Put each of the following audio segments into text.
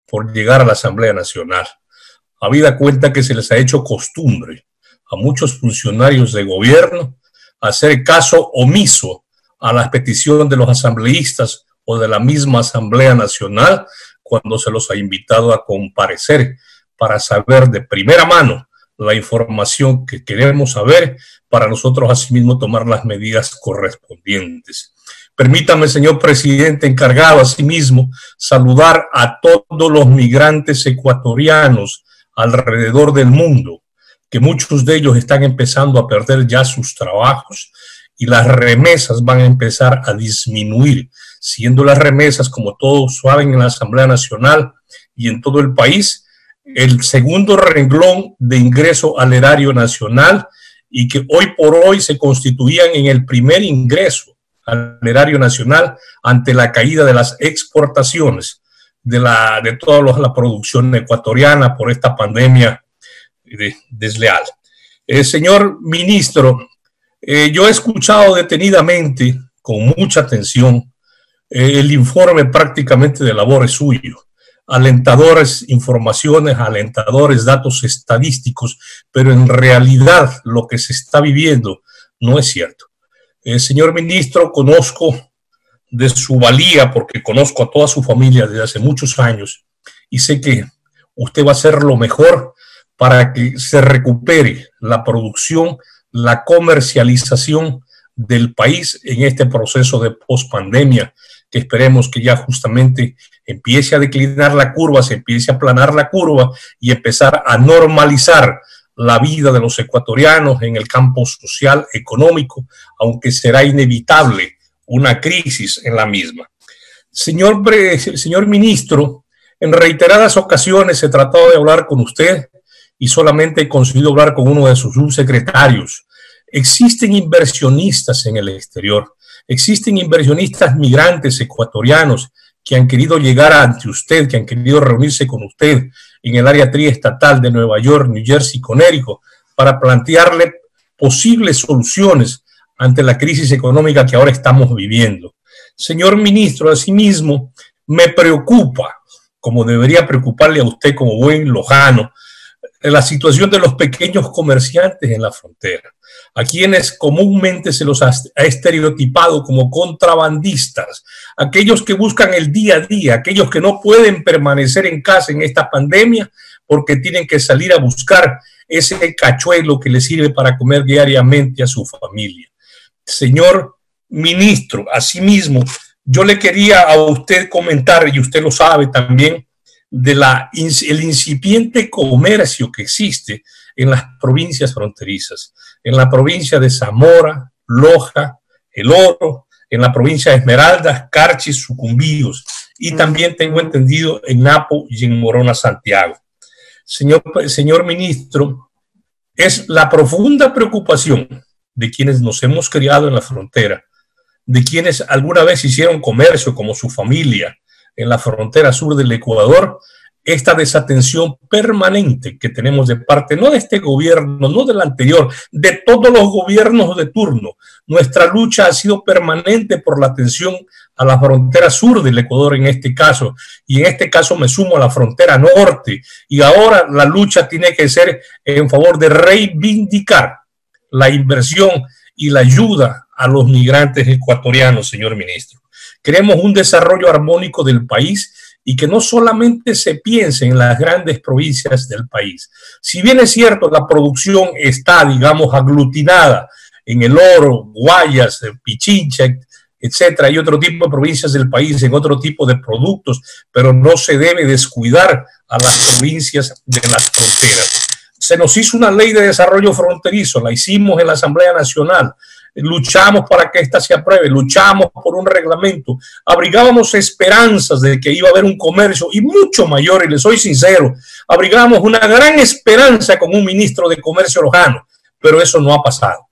por llegar a la Asamblea Nacional. Habida cuenta que se les ha hecho costumbre a muchos funcionarios de gobierno hacer caso omiso a las peticiones de los asambleístas o de la misma Asamblea Nacional cuando se los ha invitado a comparecer para saber de primera mano la información que queremos saber para nosotros asimismo tomar las medidas correspondientes. Permítame, señor presidente, encargado asimismo, saludar a todos los migrantes ecuatorianos alrededor del mundo, que muchos de ellos están empezando a perder ya sus trabajos y las remesas van a empezar a disminuir, siendo las remesas, como todos saben, en la Asamblea Nacional y en todo el país, el segundo renglón de ingreso al erario nacional y que hoy por hoy se constituían en el primer ingreso al erario nacional ante la caída de las exportaciones de toda la producción ecuatoriana por esta pandemia desleal. Señor ministro, yo he escuchado detenidamente, con mucha atención, el informe prácticamente de labores suyo. Alentadores informaciones, alentadores datos estadísticos, pero en realidad lo que se está viviendo no es cierto. Señor ministro, conozco de su valía porque conozco a toda su familia desde hace muchos años y sé que usted va a hacer lo mejor para que se recupere la producción, la comercialización del país en este proceso de pospandemia, que esperemos que ya justamente empiece a declinar la curva, se empiece a aplanar la curva y empezar a normalizar la vida de los ecuatorianos en el campo social, económico, aunque será inevitable una crisis en la misma. Señor ministro, en reiteradas ocasiones he tratado de hablar con usted y solamente he conseguido hablar con uno de sus subsecretarios. Existen inversionistas en el exterior, existen inversionistas migrantes ecuatorianos que han querido llegar ante usted, que han querido reunirse con usted en el área triestatal de Nueva York, New Jersey, Connecticut, para plantearle posibles soluciones ante la crisis económica que ahora estamos viviendo. Señor ministro, asimismo, me preocupa, como debería preocuparle a usted como buen lojano, la situación de los pequeños comerciantes en la frontera, a quienes comúnmente se los ha estereotipado como contrabandistas, aquellos que buscan el día a día, aquellos que no pueden permanecer en casa en esta pandemia porque tienen que salir a buscar ese cachuelo que les sirve para comer diariamente a su familia. Señor ministro, asimismo, yo le quería a usted comentar, y usted lo sabe también, el incipiente comercio que existe en las provincias fronterizas, en la provincia de Zamora, Loja, El Oro, en la provincia de Esmeraldas, Carchis, Sucumbíos, y también tengo entendido en Napo y en Morona, Santiago. Señor ministro, es la profunda preocupación de quienes nos hemos criado en la frontera, de quienes alguna vez hicieron comercio como su familia en la frontera sur del Ecuador, esta desatención permanente que tenemos de parte, no de este gobierno, no del anterior, de todos los gobiernos de turno. Nuestra lucha ha sido permanente por la atención a la frontera sur del Ecuador en este caso, y en este caso me sumo a la frontera norte, y ahora la lucha tiene que ser en favor de reivindicar la inversión y la ayuda a los migrantes ecuatorianos, señor ministro. Queremos un desarrollo armónico del país y que no solamente se piense en las grandes provincias del país. Si bien es cierto, la producción está, digamos, aglutinada en El Oro, Guayas, Pichincha, etcétera, y otro tipo de provincias del país en otro tipo de productos, pero no se debe descuidar a las provincias de las fronteras. Se nos hizo una ley de desarrollo fronterizo, la hicimos en la Asamblea Nacional, luchamos para que ésta se apruebe, luchamos por un reglamento, abrigábamos esperanzas de que iba a haber un comercio y mucho mayor, y les soy sincero, abrigábamos una gran esperanza con un ministro de comercio lojano, pero eso no ha pasado.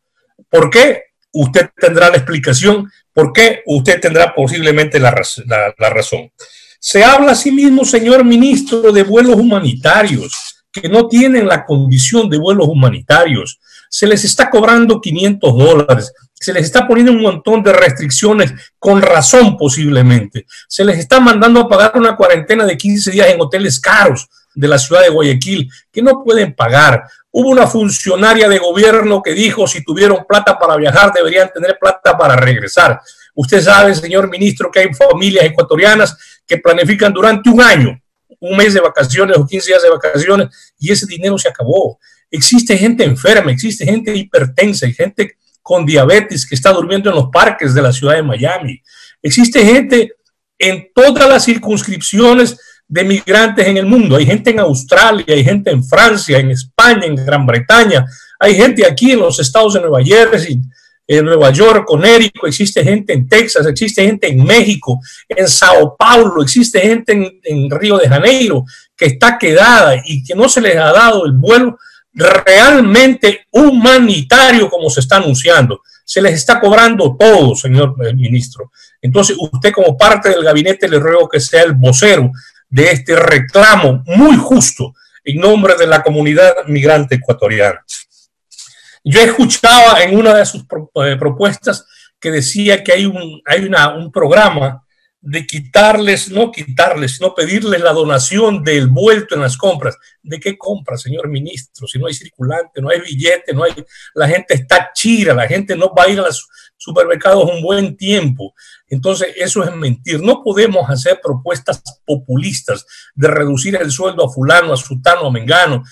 ¿Por qué? Usted tendrá la explicación, ¿por qué? Usted tendrá posiblemente la razón. Se habla asimismo, señor ministro, de vuelos humanitarios, que no tienen la condición de vuelos humanitarios. Se les está cobrando $500. Se les está poniendo un montón de restricciones, con razón posiblemente. Se les está mandando a pagar una cuarentena de 15 días en hoteles caros de la ciudad de Guayaquil, que no pueden pagar. Hubo una funcionaria de gobierno que dijo si tuvieron plata para viajar, deberían tener plata para regresar. Usted sabe, señor ministro, que hay familias ecuatorianas que planifican durante un año, un mes de vacaciones o 15 días de vacaciones, y ese dinero se acabó. Existe gente enferma, existe gente hipertensa, gente con diabetes que está durmiendo en los parques de la ciudad de Miami. Existe gente en todas las circunscripciones de migrantes en el mundo. Hay gente en Australia, hay gente en Francia, en España, en Gran Bretaña. Hay gente aquí en los estados de Nueva Jersey, en Nueva York, Connecticut. Existe gente en Texas, existe gente en México, en Sao Paulo, existe gente en Río de Janeiro que está quedada y que no se les ha dado el vuelo realmente humanitario como se está anunciando. Se les está cobrando todo, señor ministro. Entonces, usted como parte del gabinete le ruego que sea el vocero de este reclamo muy justo en nombre de la comunidad migrante ecuatoriana. Yo escuchaba en una de sus propuestas que decía que hay un programa de no pedirles la donación del vuelto en las compras. ¿De qué compras, señor ministro? Si no hay circulante, no hay billete, la gente está chira, la gente no va a ir a los supermercados un buen tiempo. Entonces, eso es mentir. No podemos hacer propuestas populistas de reducir el sueldo a fulano, a sutano, a mengano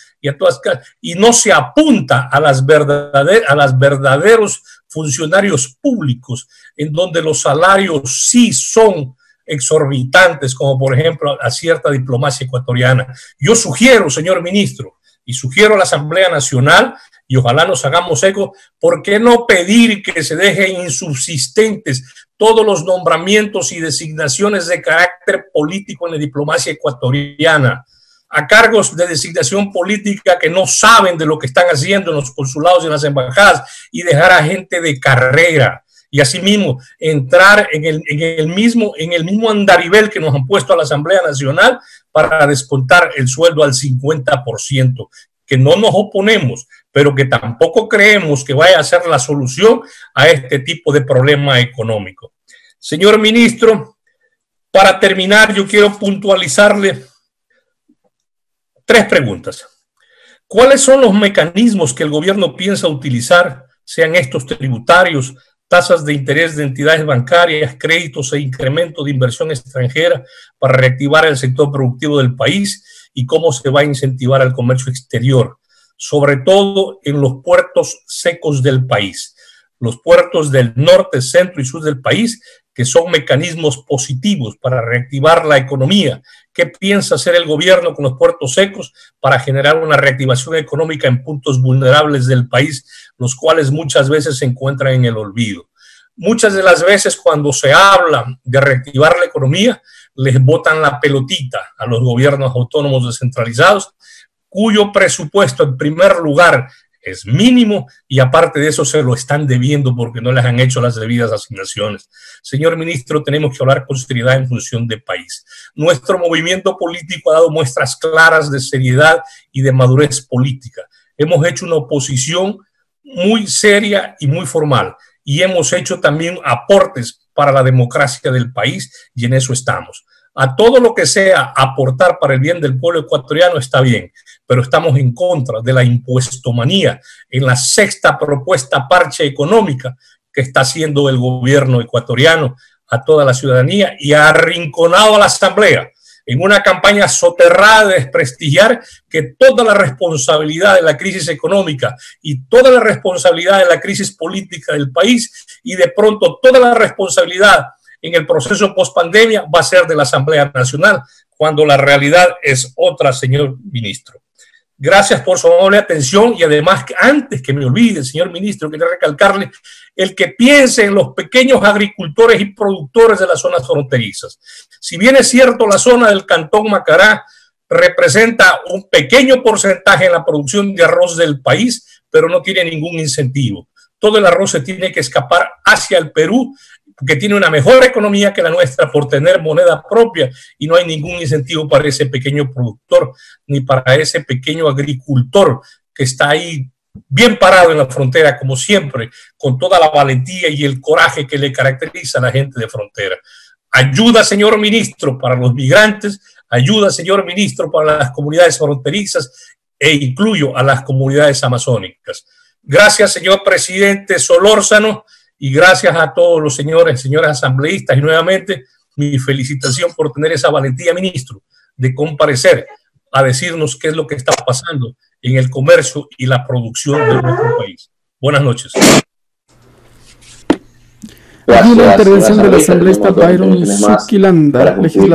y no se apunta a los verdaderos funcionarios públicos, en donde los salarios sí son exorbitantes, como por ejemplo a cierta diplomacia ecuatoriana. Yo sugiero, señor ministro, y sugiero a la Asamblea Nacional, y ojalá nos hagamos eco, ¿por qué no pedir que se dejen insubsistentes todos los nombramientos y designaciones de carácter político en la diplomacia ecuatoriana, a cargos de designación política que no saben de lo que están haciendo en los consulados y en las embajadas, y dejar a gente de carrera? Y asimismo entrar en el mismo andarivel que nos han puesto a la Asamblea Nacional para descontar el sueldo al 50%, que no nos oponemos, pero que tampoco creemos que vaya a ser la solución a este tipo de problema económico. Señor ministro, para terminar, yo quiero puntualizarle 3 preguntas. ¿Cuáles son los mecanismos que el gobierno piensa utilizar, sean estos tributarios, tasas de interés de entidades bancarias, créditos e incremento de inversión extranjera para reactivar el sector productivo del país, y cómo se va a incentivar el comercio exterior, sobre todo en los puertos secos del país, los puertos del norte, centro y sur del país, que son mecanismos positivos para reactivar la economía? ¿Qué piensa hacer el gobierno con los puertos secos para generar una reactivación económica en puntos vulnerables del país, los cuales muchas veces se encuentran en el olvido? Muchas de las veces cuando se habla de reactivar la economía, les botan la pelotita a los gobiernos autónomos descentralizados, cuyo presupuesto en primer lugar es mínimo, y aparte de eso se lo están debiendo porque no les han hecho las debidas asignaciones. Señor ministro, tenemos que hablar con seriedad en función de país. Nuestro movimiento político ha dado muestras claras de seriedad y de madurez política. Hemos hecho una oposición muy seria y muy formal, y hemos hecho también aportes para la democracia del país, y en eso estamos. A todo lo que sea aportar para el bien del pueblo ecuatoriano está bien, pero estamos en contra de la impuestomanía en la 6ª propuesta parche económica que está haciendo el gobierno ecuatoriano a toda la ciudadanía, y ha arrinconado a la Asamblea en una campaña soterrada de desprestigiar que toda la responsabilidad de la crisis económica y toda la responsabilidad de la crisis política del país, y de pronto toda la responsabilidad en el proceso post-pandemia va a ser de la Asamblea Nacional, cuando la realidad es otra, señor ministro. Gracias por su amable atención, y además, antes que me olvide, señor ministro, quería recalcarle el que piense en los pequeños agricultores y productores de las zonas fronterizas. Si bien es cierto, la zona del Cantón Macará representa un pequeño porcentaje en la producción de arroz del país, pero no tiene ningún incentivo. Todo el arroz se tiene que escapar hacia el Perú, que tiene una mejor economía que la nuestra por tener moneda propia, y no hay ningún incentivo para ese pequeño productor ni para ese pequeño agricultor que está ahí bien parado en la frontera, como siempre, con toda la valentía y el coraje que le caracteriza a la gente de frontera. Ayuda, señor ministro, para los migrantes, ayuda, señor ministro, para las comunidades fronterizas e incluyo a las comunidades amazónicas. Gracias, señor presidente Solórzano, y gracias a todos los señores y señoras asambleístas, y nuevamente mi felicitación por tener esa valentía, ministro, de comparecer a decirnos qué es lo que está pasando en el comercio y la producción de nuestro país. Buenas noches. Aquí la intervención del asambleísta Byron Zuquilanda, legislador.